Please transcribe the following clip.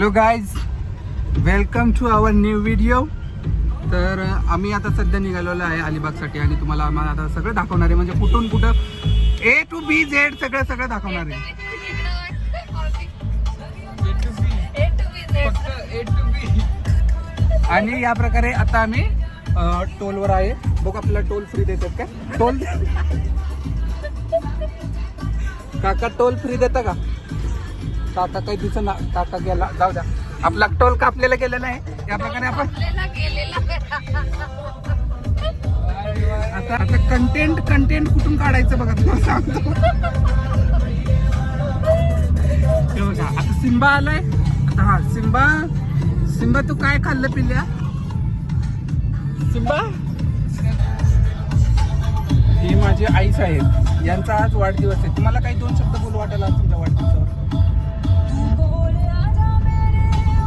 Hello guys, welcome to our new video. तर आम्ही आता सध्या निघालेलो आहे अलिबागसाठी आणि तुम्हाला आम्हाला आता सगळं दाखवणार आहे, म्हणजे कुठून कुठं A to B Z सगळं दाखवणार आहे. आणि या प्रकारे आता आम्ही टोलवर आहे. बघ आपल्याला टोल फ्री देतात का? टोल काका टोल फ्री देता का? काका काही दिसत ना, काका गेला, जाऊ द्या. आपला टोल कापलेला गेलेला आहे. या प्रकारे आपण आता कंटेंट कुठून काढायचं बघा, तुम्हाला सांगतो. हे बघा आता सिम्बा आलाय. आता हा सिम्बा तू काय खाल्लं पिल्ल्या? सिम्बा ही माझी आईच आहे. यांचा आज वाढदिवस आहे. तुम्हाला काही दोन शब्द बोलू वाटेल आज तुमच्या वाढदिवसावर?